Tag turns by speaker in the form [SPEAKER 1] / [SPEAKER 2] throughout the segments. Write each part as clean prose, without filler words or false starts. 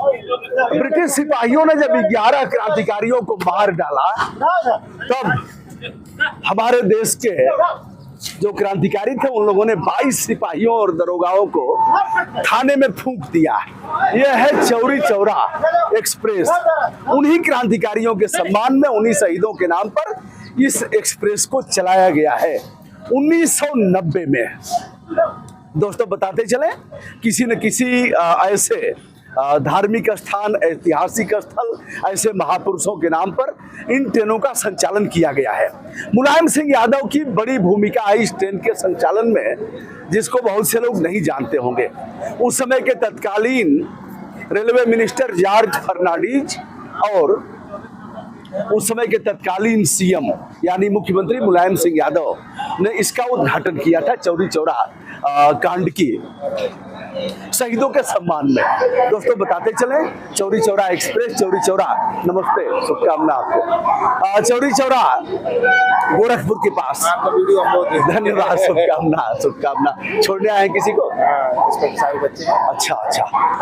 [SPEAKER 1] British सिपाहियों ने जब 11 क्रांतिकारियों को मार डाला, तब हमारे देश के जो क्रांतिकारी थे उन लोगों ने 22 सिपाहियों और दरोगाओं को थाने में फूंक दिया। यह है चौरी चौरा एक्सप्रेस। उन्हीं क्रांतिकारियों के सम्मान में, उन्हीं शहीदों के नाम पर इस एक्सप्रेस को चलाया गया है 1990 में। दोस्तों बताते चले, किसी न किसी ऐसे धार्मिक स्थान, ऐतिहासिक स्थल, ऐसे महापुरुषों के नाम पर इन ट्रेनों का संचालन किया गया है। मुलायम सिंह यादव की बड़ी भूमिका है इस ट्रेन के संचालन में, जिसको बहुत से लोग नहीं जानते होंगे। उस समय के तत्कालीन रेलवे मिनिस्टर जॉर्ज फर्नांडीज और उस समय के तत्कालीन सीएम यानी मुख्यमंत्री मुलायम सिंह यादव ने इसका उद्घाटन किया था चौरी चौरा कांड की शहीदों के सम्मान में। दोस्तों बताते चले, चौरी चौरा एक्सप्रेस, चौरी चौरा, नमस्ते, शुभकामना आपको। चौरी चौरा गोरखपुर के पास। धन्यवाद, शुभकामना। छोड़ने आए किसी को? अच्छा।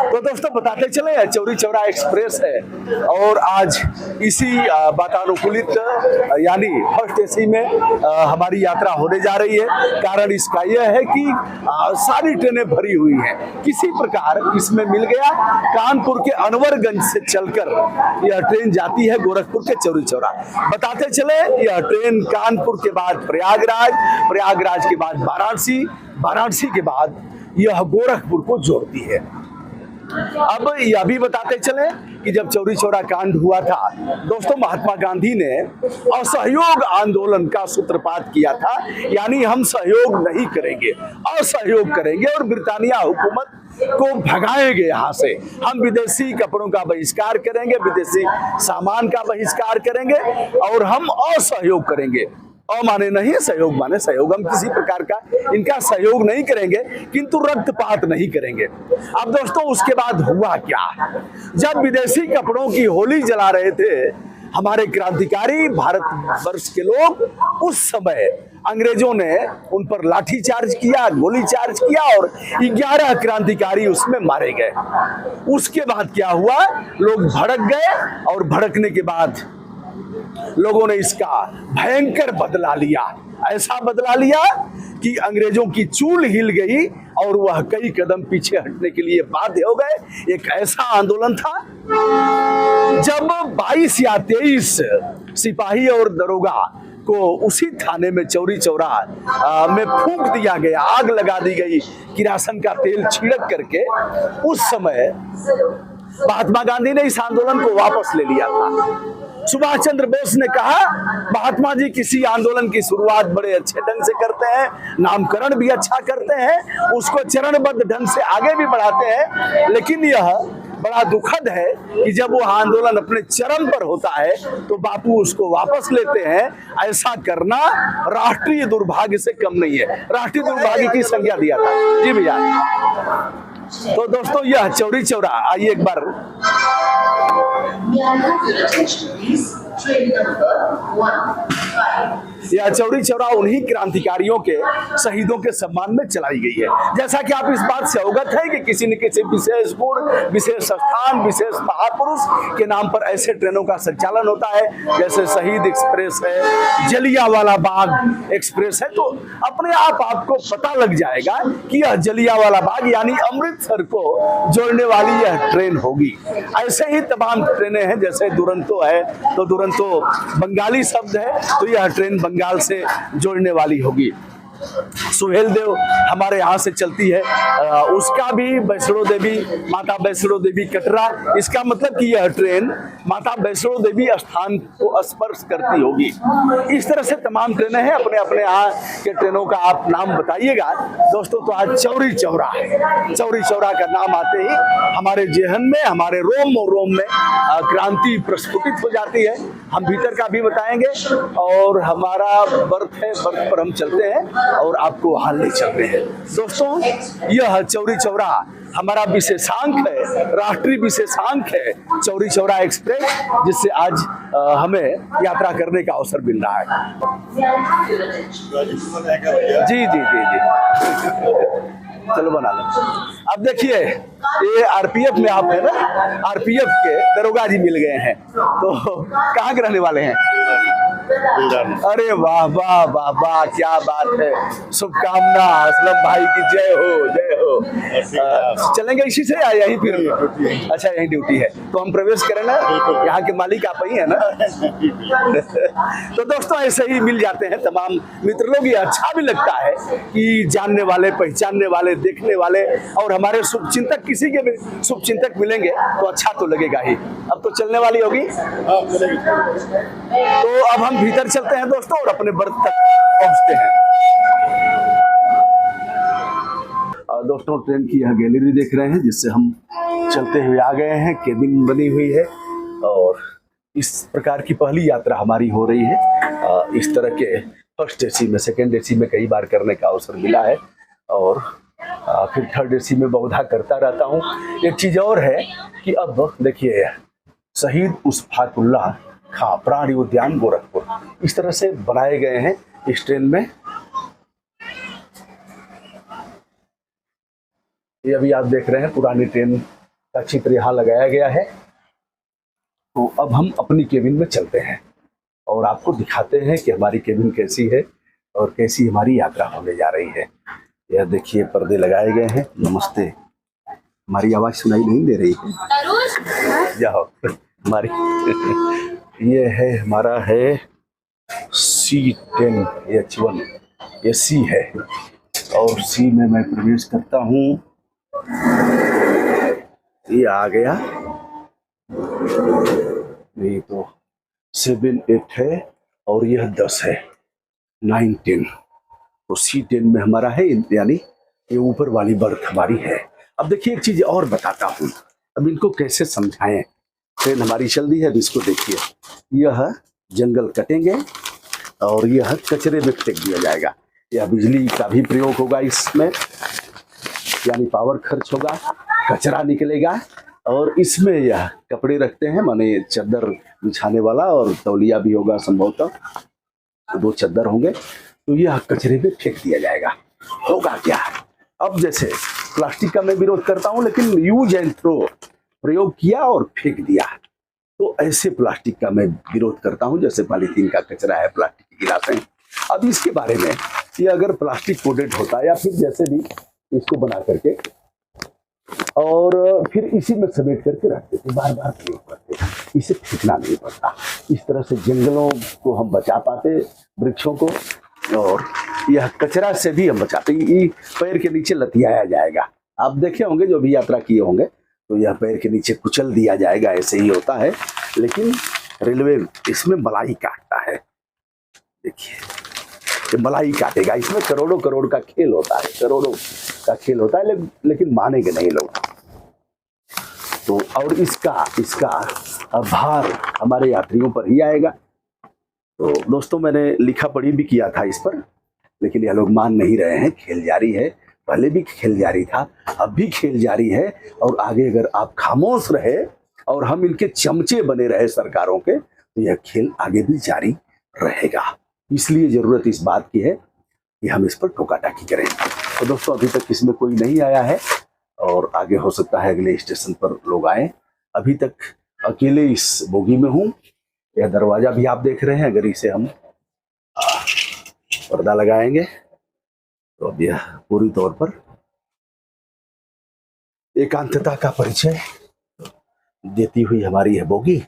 [SPEAKER 1] तो दोस्तों बताते चले, चौरी चौरा एक्सप्रेस है और आज इसी वातानुकूलित यानी फर्स्ट एसी में हमारी यात्रा होने जा रही है। कारण इसका यह है कि सारी ट्रेनें भरी हुई हैं। किसी प्रकार इसमें मिल गया। कानपुर के अनवरगंज से चलकर यह ट्रेन जाती है गोरखपुर के चौरी चौरा। बताते चले, यह ट्रेन कानपुर के बाद प्रयागराज, प्रयागराज के बाद वाराणसी, वाराणसी के बाद यह गोरखपुर को जोड़ती है। अब यह भी बताते चले कि जब चौरी चौरा कांड हुआ था, दोस्तों महात्मा गांधी ने असहयोग आंदोलन का सूत्रपात किया था। यानी हम सहयोग नहीं करेंगे, असहयोग करेंगे और ब्रिटानिया हुकूमत को भगाएंगे यहाँ से। हम विदेशी कपड़ों का बहिष्कार करेंगे, विदेशी सामान का बहिष्कार करेंगे और हम असहयोग करेंगे। माने नहीं, सहयोग माने सहयोग। हम किसी प्रकार का इनका सहयोग नहीं करेंगे, किंतु रक्तपात नहीं करेंगे। अब दोस्तों उसके बाद हुआ क्या? जब विदेशी कपड़ों की होली जला रहे थे हमारे क्रांतिकारी भारतवर्ष के लोग, उस समय अंग्रेजों ने उन पर लाठी चार्ज किया, गोली चार्ज किया और 11 क्रांतिकारी उसमें मारे गए। उसके बाद क्या हुआ? लोग भड़क गए और भड़कने के बाद लोगों ने इसका भयंकर बदला लिया। ऐसा बदला लिया कि अंग्रेजों की चूल हिल गई और वह कई कदम पीछे हटने के लिए बाध्य हो गए। एक ऐसा आंदोलन था जब 22 या 23 सिपाही और दरोगा को उसी थाने में चौरी चौरा में फूंक दिया गया, आग लगा दी गई किरासन का तेल छिड़क करके। उस समय महात्मा गांधी ने इस आंदोलन को वापस ले लिया था। सुभाष चंद्र बोस ने कहा, महात्मा जी किसी आंदोलन की शुरुआत बड़े अच्छे ढंग से करते हैं, नामकरण भी अच्छा करते हैं, उसको चरणबद्ध ढंग से आगे भी बढ़ाते हैं, लेकिन यह बड़ा दुखद है कि जब वो आंदोलन अपने चरम पर होता है तो बापू उसको वापस लेते हैं। ऐसा करना राष्ट्रीय दुर्भाग्य से कम नहीं है। राष्ट्रीय दुर्भाग्य की संज्ञा दिया था। जी भैया। तो दोस्तों यह चौरी चौरा, आइए एक बार। यह चौरी चौरा उन्हीं क्रांतिकारियों के शहीदों के सम्मान में चलाई गई है। जैसा कि आप इस बात से अवगत हैं कि किसी न किसी विशेष गुण, विशेष स्थान, विशेष महापुरुष के नाम पर ऐसे ट्रेनों का संचालन होता है। जैसे शहीद एक्सप्रेस है, जलियांवाला बाग एक्सप्रेस है। तो अपने आप आपको पता लग जाएगा कि यह जलियांवाला बाग यानी अमृतसर को जोड़ने वाली यह ट्रेन होगी। ऐसे ही तमाम ट्रेनें हैं, जैसे दुरंतो है, तो दुरंतो बंगाली शब्द है, तो यह ट्रेन बंगाल से जोड़ने वाली होगी। सुहेल देव हमारे यहाँ से चलती है, उसका भी वैष्णो देवी, माता वैष्णो देवी कटरा। इसका मतलब कि यह ट्रेन माता वैष्णो देवी स्थान को स्पर्श करती होगी। इस तरह से तमाम ट्रेनें हैं। अपने अपने यहाँ के ट्रेनों का आप नाम बताइएगा दोस्तों। तो आज चौरी चौरा है। चौरी चौरा का नाम आते ही हमारे जेहन में, हमारे रोम और रोम में क्रांति प्रस्फुटित हो जाती है। हम भीतर का भी बताएंगे और हमारा बर्थ है, बर्थ पर हम चलते हैं और आपको वहां ले चलते हैं। दोस्तों यह चौरी चौरा हमारा विशेषांक है, राष्ट्रीय विशेषांक है चौरी चौरा एक्सप्रेस, जिससे आज हमें यात्रा करने का अवसर मिल रहा है। जी जी जी जी। चलो बना लो। अब देखिए ये आरपीएफ में आप है ना, आरपीएफ के दरोगा जी मिल गए हैं। तो कहाँ के रहने वाले हैं? अरे वाह वाह वाह वाह, क्या बात है। शुभकामना असलम भाई की, जय हो जय हो। चलेंगे इसी से या यहीं फिर? अच्छा यहीं ड्यूटी है तो हम प्रवेश करें ना, यहाँ के मालिक आप ही है ना। तो दोस्तों ऐसे ही मिल जाते हैं तमाम मित्र लोग। ये अच्छा भी लगता है कि जानने वाले, पहचानने वाले, देखने वाले और हमारे शुभचिंतक, किसी के भी शुभचिंतक मिलेंगे तो अच्छा तो लगेगा ही। अब तो चलने वाली होगी, तो अब हम भीतर चलते हैं दोस्तों और अपने बर्थ तक पहुंचते हैं। दोस्तों ट्रेन की यह गैलरी देख रहे हैं जिससे हम चलते हुए आ गए हैं। केबिन बनी हुई है और इस प्रकार की पहली यात्रा हमारी हो रही है। इस तरह के फर्स्ट एसी में, सेकंड एसी में कई बार करने का अवसर मिला है और फिर थर्ड एसी में बहुधा करता रहता हूँ। एक चीज़ और है कि अब देखिए शहीद उस्फातुल्लाह खां प्राणी उद्यान गोरखपुर इस तरह से बनाए गए हैं इस ट्रेन में। ये अभी आप देख रहे हैं पुरानी ट्रेन का चित्र यहाँ लगाया गया है। तो अब हम अपनी केबिन में चलते हैं और आपको दिखाते हैं कि हमारी केबिन कैसी है और कैसी हमारी यात्रा होने जा रही है। यह देखिए पर्दे लगाए गए हैं। नमस्ते, हमारी आवाज सुनाई नहीं दे रही है? जाओ हमारी ये है, हमारा है C10H1, ये सी है और सी में मैं प्रवेश करता हूँ। ये आ गया, नहीं तो 7, 8 है और यह 10 है, 9, 10। तो C10 में हमारा है, यानी ये ऊपर वाली बर्थ हमारी है। अब देखिए एक चीज और बताता हूँ, अब इनको कैसे समझाएं। ट्रेन हमारी चल रही है, अब इसको देखिए। यह जंगल कटेंगे और यह कचरे में फेंक दिया जाएगा। यह बिजली का भी प्रयोग होगा इसमें, यानी पावर खर्च होगा, कचरा निकलेगा और इसमें यह कपड़े रखते हैं, माने चादर बिछाने वाला और तौलिया भी होगा संभवतः, 2 चादर होंगे। तो यह कचरे में फेंक दिया जाएगा। होगा क्या? अब जैसे प्लास्टिक का मैं विरोध करता हूं, लेकिन यूज एंड थ्रो प्रयोग किया और फेंक दिया, तो ऐसे प्लास्टिक का मैं विरोध करता हूं जैसे पॉलीथीन का कचरा है, प्लास्टिक की गिलासें। अब इसके बारे में ये अगर प्लास्टिक कोटेड होता या फिर जैसे भी इसको बना करके और फिर इसी में समेट करके रखते थे, बार बार प्रयोग करते, इसे फेंकना नहीं पड़ता। इस तरह से जंगलों को हम बचा पाते, वृक्षों को, और यह कचरा से भी हम बचाते। ये पैर के नीचे लतियाया जाएगा, आप देखे होंगे जो भी यात्रा किए होंगे, तो यह पैर के नीचे कुचल दिया जाएगा, ऐसे ही होता है। लेकिन रेलवे इसमें मलाई काटता है, देखिए ये मलाई काटेगा। इसमें करोड़ों करोड़ का खेल होता है, करोड़ों का खेल होता है, लेकिन मानेंगे नहीं लोग। तो और इसका भार हमारे यात्रियों पर ही आएगा। तो दोस्तों मैंने लिखा पढ़ी भी किया था इस पर, लेकिन यह लोग मान नहीं रहे हैं। खेल जारी है, पहले भी खेल जारी था, अब भी खेल जारी है और आगे अगर आप खामोश रहे और हम इनके चमचे बने रहे सरकारों के, तो यह खेल आगे भी जारी रहेगा। इसलिए जरूरत इस बात की है कि हम इस पर टोका टाकी करें। तो दोस्तों अभी तक इसमें कोई नहीं आया है और आगे हो सकता है अगले स्टेशन पर लोग आए। अभी तक अकेले इस बोगी में हूँ। यह दरवाजा भी आप देख रहे हैं, अगर इसे हम पर्दा लगाएंगे तो अब यह पूरी तौर पर एकांतता का परिचय देती हुई हमारी है बोगी।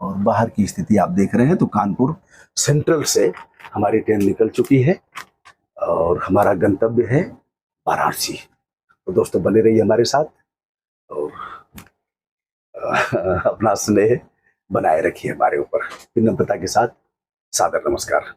[SPEAKER 1] और बाहर की स्थिति आप देख रहे हैं तो कानपुर सेंट्रल से हमारी ट्रेन निकल चुकी है और हमारा गंतव्य है वाराणसी। तो दोस्तों बने रहिए हमारे साथ और अपना स्नेह बनाए रखिए हमारे ऊपर। विनम्रता के साथ सादर नमस्कार।